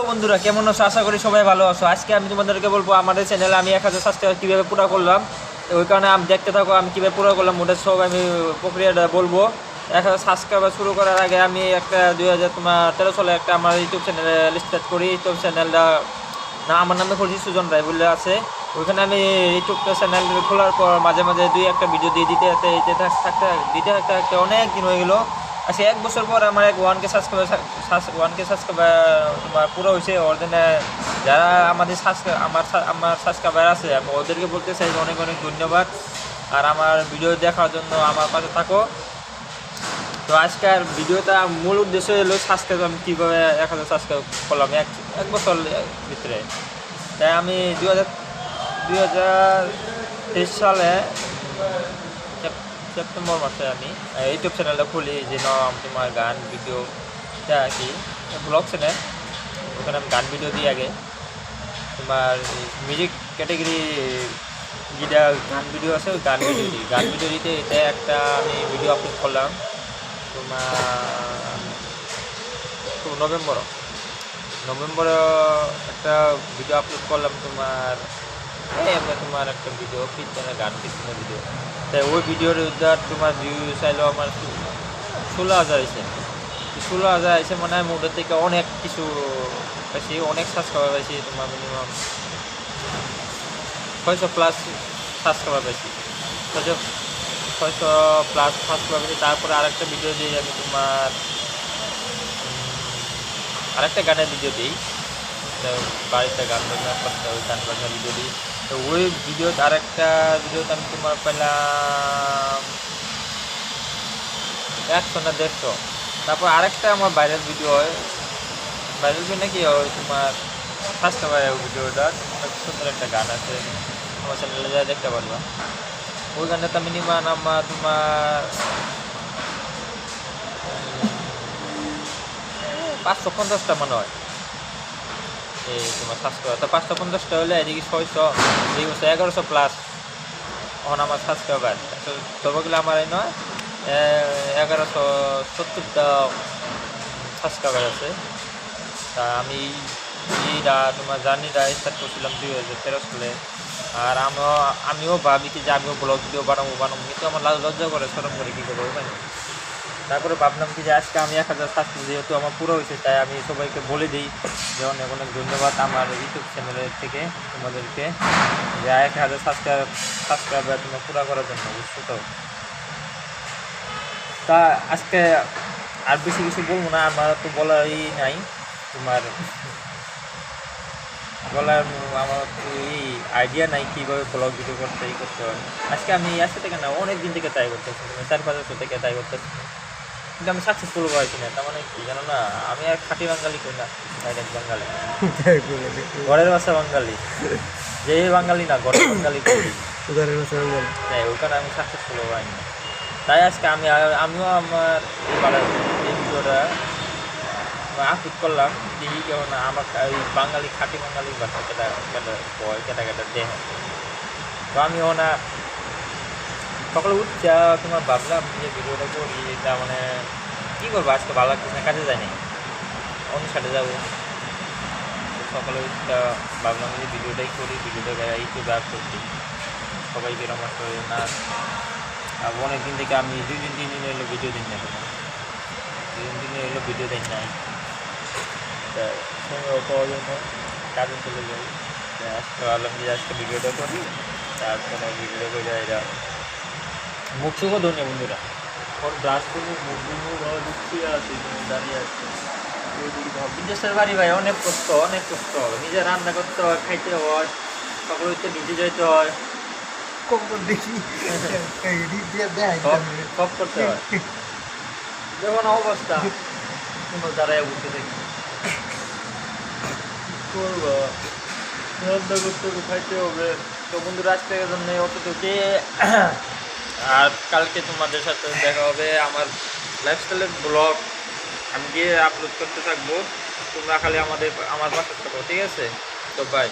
বন্ধুরা, কেমন আছো? আশা করি সবাই ভালো আছো। আজকে আমি তোমাদেরকে বলবো আমাদের চ্যানেলে আমি 1000 সাবস্ক্রাইবার কীভাবে পুরো করলাম। তো ওই কারণে আমি দেখতে থাকো আমি কীভাবে পুরো করলাম, ওটা সব আমি প্রক্রিয়াটা বলবো। 1000 সাবস্ক্রাইবার শুরু করার আগে আমি একটা 2013 সালে একটা আমার ইউটিউব চ্যানেলে স্টার্ট করি। ইউটিউব চ্যানেলটা না আমার নামে খুলছি, সুজন রায় বলে আছে। ওইখানে আমি ইউটিউব চ্যানেল খোলার পর মাঝে মাঝে দুই একটা ভিডিও দিয়ে দিতে থাকতে অনেক দিন হয়ে গেলো। আচ্ছা, 1 বছর পর আমার 1K সাবস্ক্রাইবার তোমার পুরো হয়েছে। ওর জন্য যারা আমাদের আমার সাবস্ক্রাইবার আছে, আমি ওদেরকে বলতে চাই অনেক অনেক ধন্যবাদ। আর আমার ভিডিও দেখার জন্য আমার পাশে থাকো। তো আজকের ভিডিওটা মূল উদ্দেশ্য হলো সাবস্ক্রাইব আমি কীভাবে 1000 সাবস্ক্রাইব করলাম এক বছর ভিতরে। তাই আমি 2023 সালে সেপ্টেম্বর মাসে আমি ইউটিউব চ্যানেলটা খুলি, যে নাম তোমার গান ভিডিও আর কি ব্লগ চ্যানেল। ওখানে আমি গান ভিডিও দিই আগে, তোমার মিউজিক ক্যাটাগরি যেটা গান ভিডিও আছে ওই গান ভিডিও দিতে এটা একটা আমি ভিডিও আপলোড করলাম তোমার নভেম্বরে একটা ভিডিও আপলোড করলাম তোমার তোমার একটা ভিডিও কীর্তনের গান কীর্তনের ভিডিও। তাই ওই ভিডিওর উদ্ধার তোমার ভিউ চাইলো আমার 16,000 হয়েছে। 16,000 হয়েছে মানে আমি ওদের থেকে অনেক কিছু পাইছি, অনেক সাবস্ক্রাইবার পাইছি। তোমার মিনিমাম 600+ সাবস্ক্রাইবার পাইছি, 600+ সাবস্ক্রাইবার পাইছি। তারপরে আরেকটা ভিডিও দিই আমি তোমার আরেকটা গানের ভিডিও দিই, বাড়িতে গান বাজনা করতে ওই গান বাজনা ভিডিও দিই। তো ওই ভিডিওতে আরেকটা ভিডিওতে আমি তোমার পেলাম 100 না 150। তারপর আরেকটা আমার ভাইরাল ভিডিও হয়, নাকি ওই তোমার সাবস্ক্রাইবার ভিডিওটা অনেক সুন্দর একটা গান আছে, আমার চ্যানেলে যা দেখতে পারবা। ওই গানটা মিনিমাম আমার তোমার 550টা মনে হয় এই তোমার সাবস্ক্রাইবার। তো 550টা হলে এদিকে 600, এই বছর 1100+। এখন আমার সাবস্ক্রাইবার সবগুলো আমার এই নয় 1170টা সাবস্ক্রাইবার আছে। তা আমি তোমার জার্নিটা স্টার্ট করছিলাম 2013 সালে। আর আমিও ভাবি কি যে আমিও ব্লগ ভিডিও বানাবো, কিন্তু আমার লজ্জা করে, শরম করে কী করবো। তারপরে ভাবলাম কি যে আজকে আমি 1000 সাবস্ক্রাইব যেহেতু আমার পুরো হয়েছে, তাই আমি সবাইকে বলে দিই যে অনেক অনেক ধন্যবাদ আমার ইউটিউব চ্যানেলের থেকে তোমাদেরকে, যে 1000 সাবস্ক্রাইবার তোমার পুরো করার জন্য, বুঝছো তো। তা আজকে আর বেশি কিছু বলবো না, আমার তো বলারই নাই। তোমার আমার এই আইডিয়া নাই কীভাবে ব্লগ ভিডিও করতে হয়। আজকে আমি আসতে থেকে না অনেক দিন থেকে ট্রাই করতেছি, 4-5 বছর থেকে ট্রাই করতেছি, কিন্তু আমি সাকসেসফুল হয়েছি না। তার মানে কি জানো না, আমি আর খাঁটি বাঙালি কই না, ডাইরেক্ট বাঙালি, ঘরের ভাষা বাঙালি, যে বাঙালি না ঘরের বাঙালি করি, তাই ওখানে আমি সাকসেসফুল হয়নি। তাই আজকে আমিও আমার এই ভিডিওটা আপলোড করলাম, দেখি কেমন আমার এই বাঙালি খাঁটি বাঙালি ভাষা কেটা দেখে। তো আমি না সকালে উঠছে তোমার ভাবলাম যে ভিডিওটা করি, এটা মানে কী করবো, আজকে ভালো লাগছে না, কাজে যায়নি, অনুষ্ঠানে যাবো। সকালে উঠতে ভাবলাম যে ভিডিওটাই করি, ভিডিওটা ইউটিউবে আপলোড করি, সবাইকে আমার না। আর অনেক দিন থেকে আমি 2-3 দিন হলো ভিডিও দিন না, 2-3 দিন হলো ভিডিও দিন নাই, সময় পাওয়া যায় না, কাজে চলে যাই। আজকে ভাবলাম যে আজকে ভিডিওটা করি, তারপরে ভিডিওটা করে এরা মুখ চোখও ধরনি বন্ধুরা, ব্রাশ করবো, মুখ ধুচ্ছি আছি, দাঁড়িয়ে আসছি। বিদেশের বাড়ি ভাই অনেক কষ্ট, নিজে রান্না করতে হয়, খাইতে হয়, সকল হইতে নিজে যেতে হয়, দেখি সব করতে হয়। যেমন অবস্থা কোনো দাঁড়ায় বসে দেখি করবো, রান্না করতে হবে, খাইতে হবে। তো বন্ধুরা আজকের জন্য অতটুকু। আর কালকে তোমাদের সাথে দেখা হবে আমার লাইফস্টাইলের ব্লগ, আমি গিয়ে আপলোড করতে থাকবো। তোমরা খালি আমার পাশে থাকো, ঠিক আছে? তো বাই।